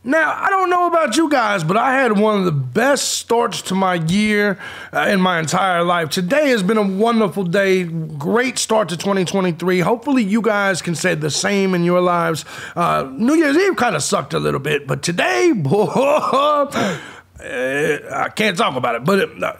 Now, I don't know about you guys, but I had one of the best starts to my year in my entire life. Today has been a wonderful day. Great start to 2023. Hopefully you guys can say the same in your lives. New Year's Eve kind of sucked a little bit, but today, I can't talk about it, but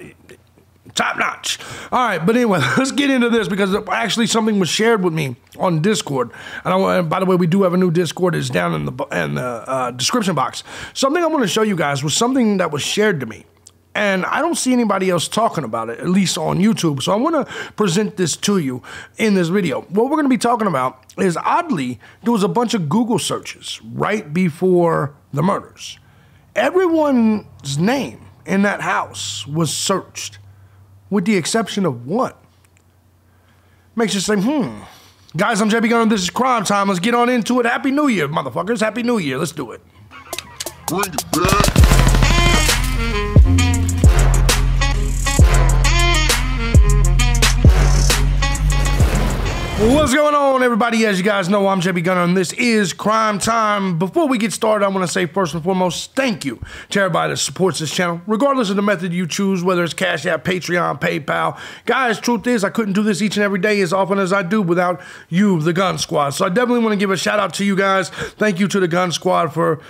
top notch. All right, but anyway, let's get into this because actually something was shared with me on Discord. And by the way, we do have a new Discord. It's down in the description box. Something I want to show you guys was something that was shared to me. And I don't see anybody else talking about it, at least on YouTube. So I want to present this to you in this video. What we're going to be talking about is, oddly, there was a bunch of Google searches right before the murders. Everyone's name in that house was searched, with the exception of one. Makes you say, Guys, I'm thejbgunner, this is Crime Time. Let's get on into it. Happy New Year, motherfuckers. Happy New Year. Let's do it. Bring it back. What's going on, everybody? As you guys know, I'm thejbgunner, and this is Crime Time. Before we get started, I want to say first and foremost, thank you to everybody that supports this channel, regardless of the method you choose, whether it's Cash App, Patreon, PayPal. Guys, truth is, I couldn't do this each and every day as often as I do without you, the Gun Squad. So I definitely want to give a shout out to you guys. Thank you to the Gun Squad for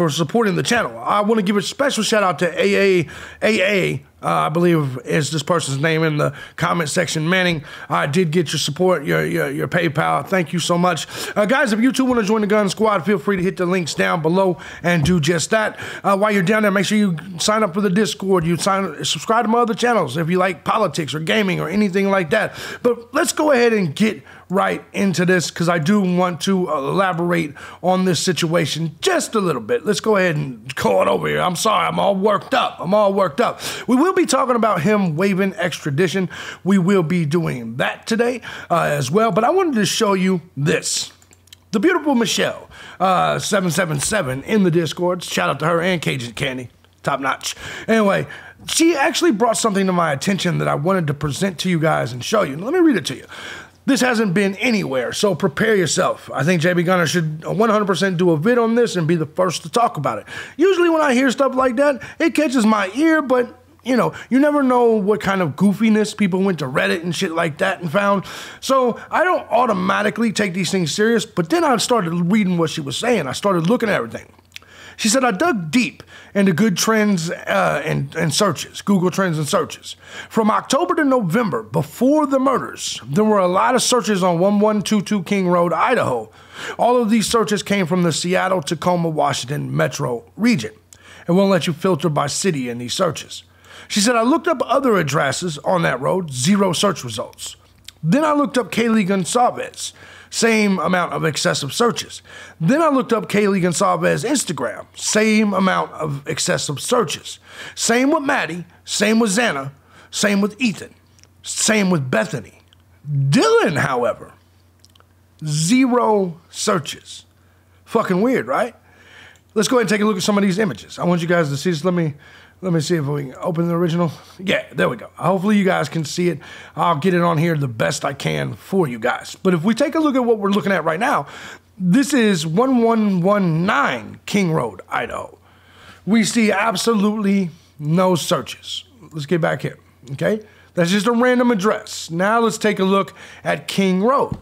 supporting the channel. I want to give a special shout out to AA. I believe is this person's name in the comment section. Manning, I did get your support, your PayPal. Thank you so much. Guys, if you too want to join the Gun Squad, feel free to hit the links down below and do just that. While you're down there, make sure you sign up for the Discord. Subscribe to my other channels if you like politics or gaming or anything like that. But let's go ahead and get right into this because I do want to elaborate on this situation just a little bit. Let's go ahead and go it over here. I'm sorry, I'm all worked up. We will be talking about him waiving extradition. We will be doing that today as well. But I wanted to show you this. The beautiful Michelle 777 in the Discord. Shout out to her and Cajun Candy. Top notch. Anyway, she actually brought something to my attention that I wanted to present to you guys and show you. Let me read it to you. This hasn't been anywhere, so prepare yourself. I think thejbgunner should 100% do a vid on this and be the first to talk about it. Usually when I hear stuff like that, it catches my ear, but you know, you never know what kind of goofiness people went to Reddit and shit like that and found. So I don't automatically take these things serious, but then I started reading what she was saying. I started looking at everything. She said, I dug deep into good trends and searches, Google trends and searches. From October to November, before the murders, there were a lot of searches on 1122 King Road, Idaho. All of these searches came from the Seattle, Tacoma, Washington metro region. It won't let you filter by city in these searches. She said, I looked up other addresses on that road, 0 search results. Then I looked up Kaylee Gonsalves. Same amount of excessive searches. Then I looked up Kaylee Gonsalves Instagram. Same amount of excessive searches. Same with Maddie. Same with Xana. Same with Ethan. Same with Bethany. Dylan, however, 0 searches. Fucking weird, right? Let's go ahead and take a look at some of these images. I want you guys to see this. Let me see if we can open the original. Yeah, there we go. Hopefully you guys can see it. I'll get it on here the best I can for you guys. But if we take a look at what we're looking at right now, this is 1119 King Road, Idaho. We see absolutely no searches. Let's get back here, okay? That's just a random address. Now let's take a look at King Road.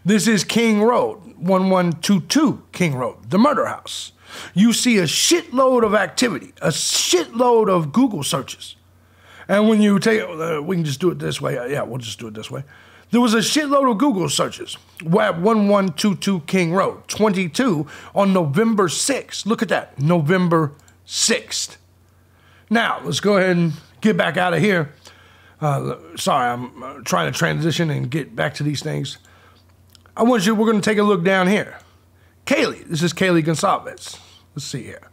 This is King Road, 1122 King Road, the murder house. You see a shitload of activity, a shitload of Google searches. And when you take, we can just do it this way. Yeah, we'll just do it this way. There was a shitload of Google searches at 1122 King Road, 22 on November 6th. Look at that, November 6th. Now, let's go ahead and get back out of here. Sorry, I'm trying to transition and get back to these things. We're going to take a look down here. Kaylee, this is Kaylee Gonsalves. Let's see here.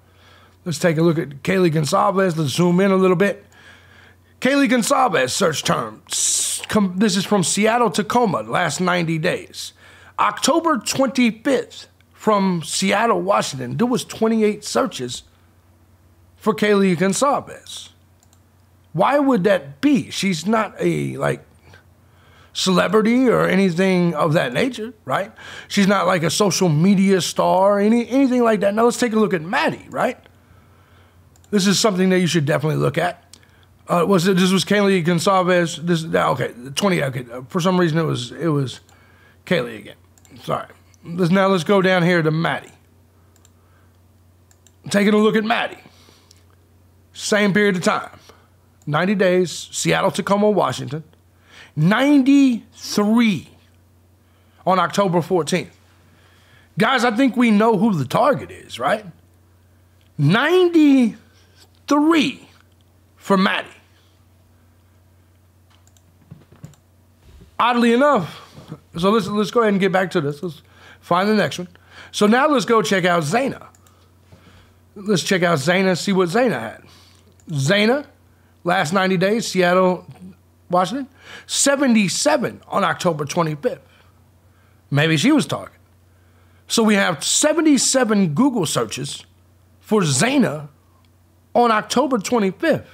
Let's take a look at Kaylee Gonsalves. Let's zoom in a little bit. Kaylee Gonsalves search term. This is from Seattle, Tacoma, last 90 days. October 25th from Seattle, Washington, there was 28 searches for Kaylee Gonsalves. Why would that be? She's not a, celebrity or anything of that nature, right? She's not like a social media star or anything like that. Now let's take a look at Maddie, right? This is something that you should definitely look at. This was Kaylee Gonsalves. Okay, 20. Okay, for some reason it was Kaylee again. Sorry. Now let's go down here to Maddie. Taking a look at Maddie. Same period of time. 90 days, Seattle, Tacoma, Washington. 93 on October 14th. Guys, I think we know who the target is, right? 93 for Maddie. Oddly enough, so let's go ahead and get back to this. Let's find the next one. So now let's go check out Zayna. Let's check out Zayna, see what Zayna had. Zayna, last 90 days, Seattle, Washington, 77 on October 25th. Maybe she was target. So we have 77 Google searches for Zayna on October 25th.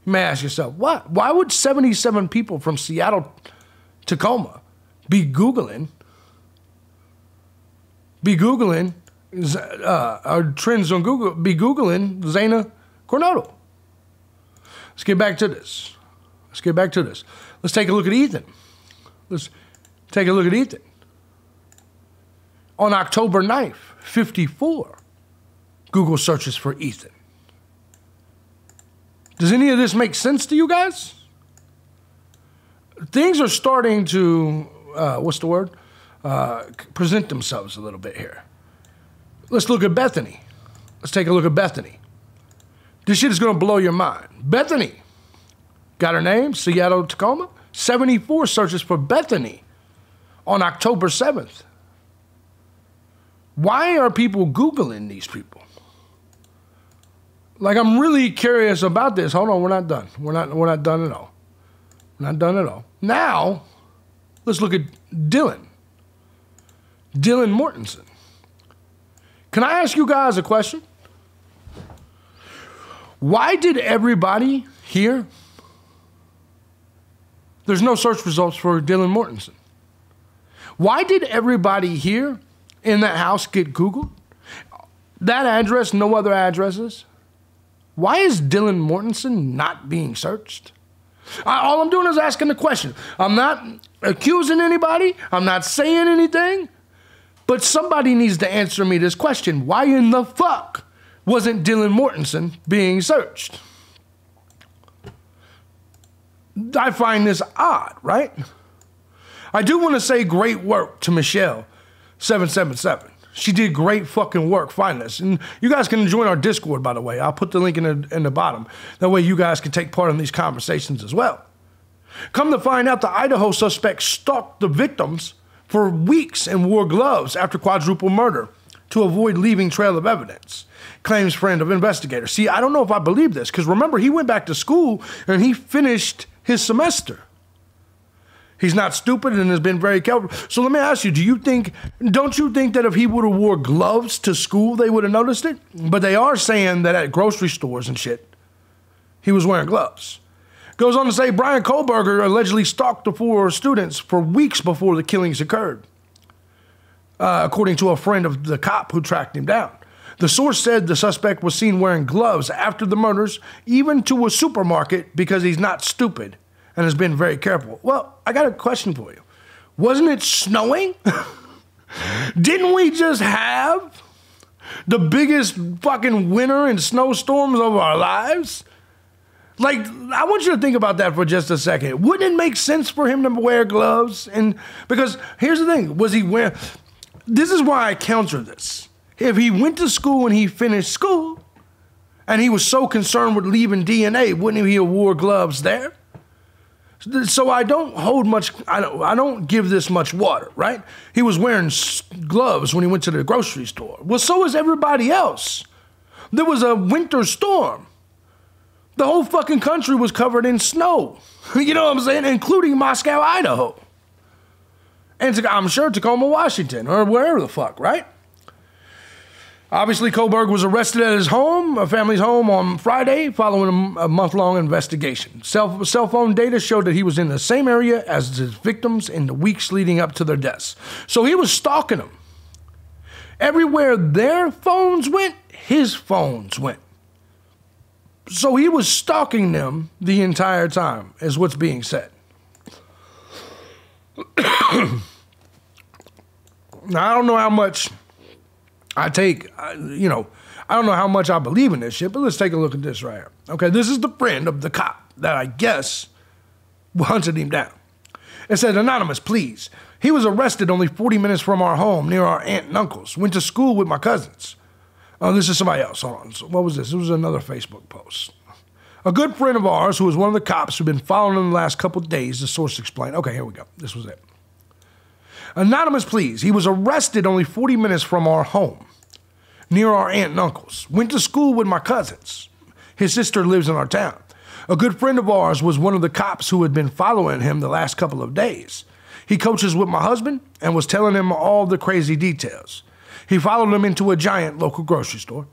You may ask yourself, what? Why would 77 people from Seattle, Tacoma be Googling trends on Google, be Googling Zayna Coronado? Let's get back to this. Let's take a look at Ethan. On October 9th, 54 Google searches for Ethan. Does any of this make sense to you guys? Things are starting to, present themselves a little bit here. Let's look at Bethany. Let's take a look at Bethany. This shit is going to blow your mind. Bethany. Got her name, Seattle, Tacoma. 74 searches for Bethany on October 7th. Why are people Googling these people? Like, I'm really curious about this. Hold on, we're not done. We're not done at all. We're not done at all. Now, let's look at Dylan. Dylan Mortensen. Can I ask you guys a question? Why did everybody here... There's no search results for Dylan Mortensen. Why did everybody here in that house get Googled? That address, no other addresses. Why is Dylan Mortensen not being searched? All I'm doing is asking the question. I'm not accusing anybody. I'm not saying anything. But somebody needs to answer me this question. Why in the fuck wasn't Dylan Mortensen being searched? I find this odd, right? I do want to say great work to Michelle777. She did great fucking work finding this. And you guys can join our Discord, by the way. I'll put the link in the bottom. That way you guys can take part in these conversations as well. Come to find out, the Idaho suspect stalked the victims for weeks and wore gloves after quadruple murder to avoid leaving trail of evidence, claims friend of investigator. See, I don't know if I believe this, because remember, he went back to school and he finished his semester. He's not stupid and has been very careful. So let me ask you, don't you think that if he would have wore gloves to school, they would have noticed it? But they are saying that at grocery stores and shit, he was wearing gloves. Goes on to say Brian Kohlberg allegedly stalked the 4 students for weeks before the killings occurred, according to a friend of the cop who tracked him down. The source said the suspect was seen wearing gloves after the murders, even to a supermarket, because he's not stupid and has been very careful. Well, I got a question for you. Wasn't it snowing? Didn't we just have the biggest fucking winter and snowstorms of our lives? Like, I want you to think about that for just a second. Wouldn't it make sense for him to wear gloves? And because here's the thing, was he wearing... This is why I counter this. If he went to school and he finished school, and he was so concerned with leaving DNA, wouldn't he have wore gloves there? So I don't hold much, I don't give this much water, right? He was wearing gloves when he went to the grocery store. Well, so is everybody else. There was a winter storm. The whole fucking country was covered in snow. You know what I'm saying? Including Moscow, Idaho. And I'm sure Tacoma, Washington, or wherever the fuck, right? Obviously, Kohlberg was arrested at his home, a family's home, on Friday following a month-long investigation. Cell phone data showed that he was in the same area as his victims in the weeks leading up to their deaths. So he was stalking them. Everywhere their phones went, his phones went. So he was stalking them the entire time, is what's being said. Now, I don't know how much I take, I don't know how much I believe in this shit, but let's take a look at this right here. Okay, this is the friend of the cop that I guess hunted him down. It said, "Anonymous, please. He was arrested only 40 minutes from our home near our aunt and uncles. Went to school with my cousins." Oh, this is somebody else. Hold on. So what was this? It was another Facebook post. "A good friend of ours who was one of the cops who've been following him the last couple of days," the source explained. Okay, here we go. This was it. "Anonymous, please. He was arrested only 40 minutes from our home near our aunt and uncles. Went to school with my cousins. His sister lives in our town. A good friend of ours was one of the cops who had been following him the last couple of days. He coaches with my husband and was telling him all the crazy details. He followed him into a giant local grocery store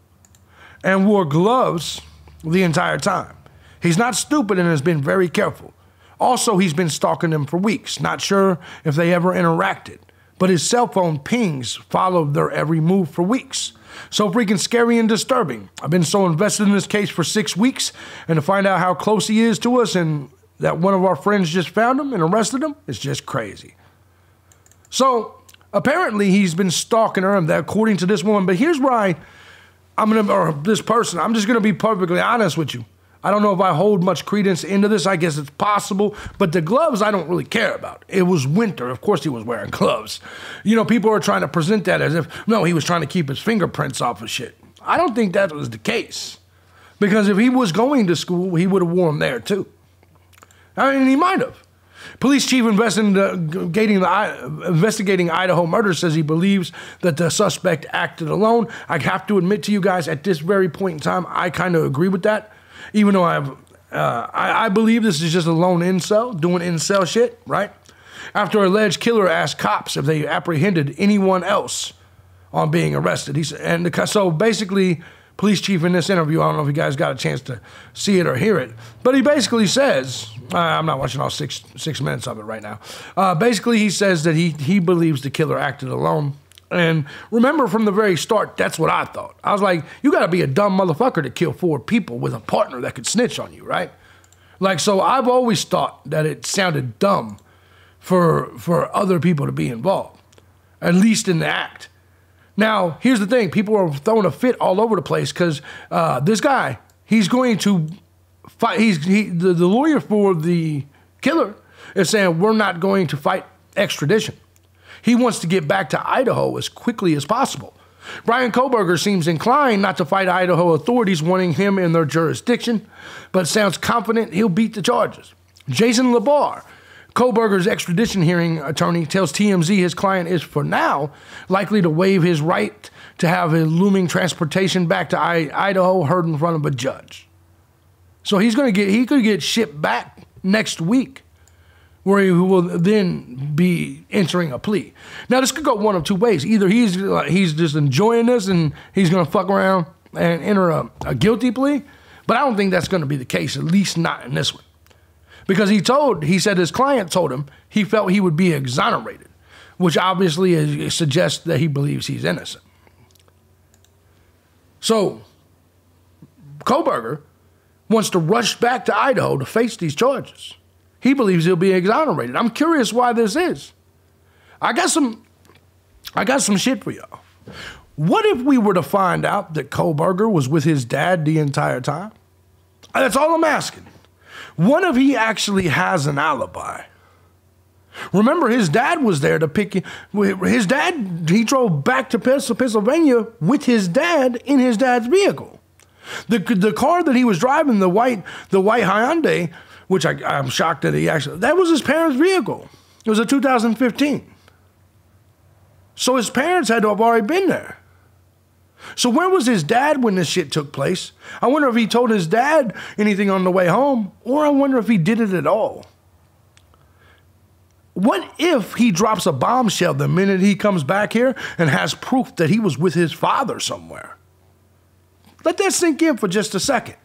and wore gloves the entire time. He's not stupid and has been very careful. Also, he's been stalking them for weeks. Not sure if they ever interacted, but his cell phone pings followed their every move for weeks. So freaking scary and disturbing. I've been so invested in this case for 6 weeks, and to find out how close he is to us and that one of our friends just found him and arrested him, it's just crazy." So apparently he's been stalking her, and that according to this woman, but here's where this person, I'm just gonna be perfectly honest with you. I don't know if I hold much credence into this. I guess it's possible, but the gloves I don't really care about. It was winter. Of course he was wearing gloves. People are trying to present that as if, no, he was trying to keep his fingerprints off of shit. I don't think that was the case, because if he was going to school, he would have worn them there too. I mean, he might have. Police chief investigating Idaho murder says he believes that the suspect acted alone. I have to admit to you guys, at this very point in time, I kind of agree with that. Even though I believe this is just a lone incel doing incel shit, right? After alleged killer asked cops if they apprehended anyone else on being arrested. So basically, police chief in this interview, I don't know if you guys got a chance to see it or hear it, but he basically says, I'm not watching all six minutes of it right now. Basically, he says that he believes the killer acted alone. And remember, from the very start, that's what I thought. I was like, you got to be a dumb motherfucker to kill 4 people with a partner that could snitch on you, right? So I've always thought that it sounded dumb for other people to be involved, at least in the act. Now, here's the thing. People are throwing a fit all over the place because this guy, he's going to fight. The lawyer for the killer is saying, we're not going to fight extradition. He wants to get back to Idaho as quickly as possible. Brian Kohlberg seems inclined not to fight Idaho authorities wanting him in their jurisdiction, but sounds confident he'll beat the charges. Jason Labar, Kohlberg's extradition hearing attorney, tells TMZ his client is, for now, likely to waive his right to have his looming transportation back to Idaho heard in front of a judge. So he could get shipped back next week, where he will then be entering a plea. Now, this could go one of two ways. Either he's just enjoying this and he's going to fuck around and enter a guilty plea, but I don't think that's going to be the case, at least not in this one. Because he said his client told him he felt he would be exonerated, which obviously suggests that he believes he's innocent. So, Kohlberg wants to rush back to Idaho to face these charges. He believes he'll be exonerated. I'm curious why this is. I got some shit for y'all. What if we were to find out that Kohlberg was with his dad the entire time? That's all I'm asking. What if he actually has an alibi? Remember, his dad was there to pick him. His dad, he drove back to Pennsylvania with his dad in his dad's vehicle. The car that he was driving, the white Hyundai, which I'm shocked that that was his parents' vehicle. It was a 2015. So his parents had to have already been there. So where was his dad when this shit took place? I wonder if he told his dad anything on the way home, or I wonder if he did it at all. What if he drops a bombshell the minute he comes back here and has proof that he was with his father somewhere? Let that sink in for just a second.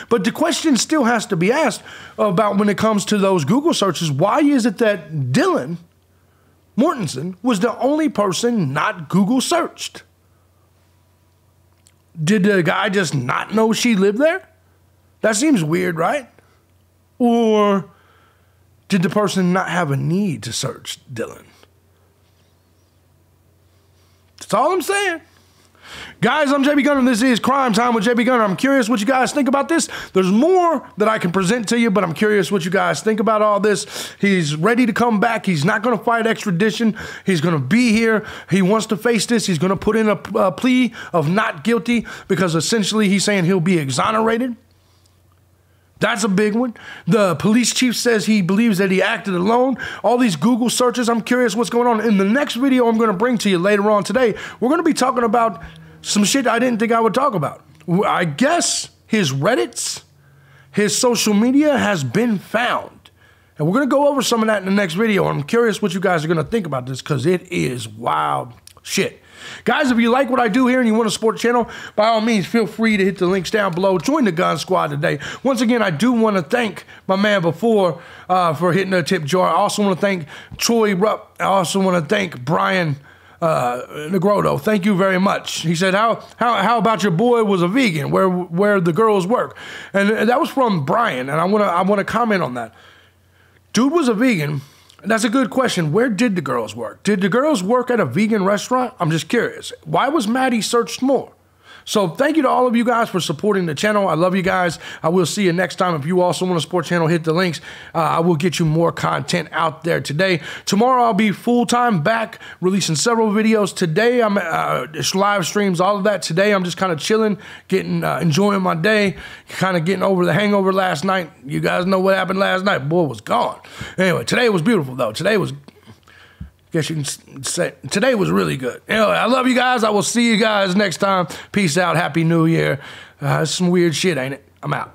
But the question still has to be asked about when it comes to those Google searches. Why is it that Dylan Mortensen was the only person not Google searched? Did the guy just not know she lived there? That seems weird, right? Or did the person not have a need to search Dylan? That's all I'm saying. Guys, I'm JB Gunner. This is Crime Time with JB Gunner. I'm curious what you guys think about this. There's more that I can present to you, but I'm curious what you guys think about all this. He's ready to come back. He's not going to fight extradition. He's going to be here. He wants to face this. He's going to put in a plea of not guilty because essentially he's saying he'll be exonerated. That's a big one. The police chief says he believes that he acted alone. All these Google searches, I'm curious what's going on. In the next video I'm going to bring to you later on today, we're going to be talking about some shit I didn't think I would talk about. I guess his Reddits, his social media has been found. And we're going to go over some of that in the next video. I'm curious what you guys are going to think about this because it is wild shit. Guys, if you like what I do here and you want to support the channel, by all means, feel free to hit the links down below. Join the Gun Squad today. Once again, I do want to thank my man before for hitting the tip jar. I also want to thank Troy Rupp. I also want to thank Brian Negroto. Thank you very much. He said, how about your boy was a vegan, where the girls work? And that was from Brian, and I want to comment on that. Dude was a vegan. That's a good question. Where did the girls work? Did the girls work at a vegan restaurant? I'm just curious. Why was Maddie searched more? So thank you to all of you guys for supporting the channel. I love you guys. I will see you next time. If you also want to support the channel, hit the links. I will get you more content out there today. Tomorrow I'll be full-time back, releasing several videos. Today I'm live streams, all of that. Today I'm just kind of chilling, enjoying my day, kind of getting over the hangover last night. You guys know what happened last night. Boy, was gone. Anyway, today was beautiful though. Today was, guess you can say, today was really good. Anyway, I love you guys. I will see you guys next time. Peace out. Happy New Year. Some weird shit, ain't it? I'm out.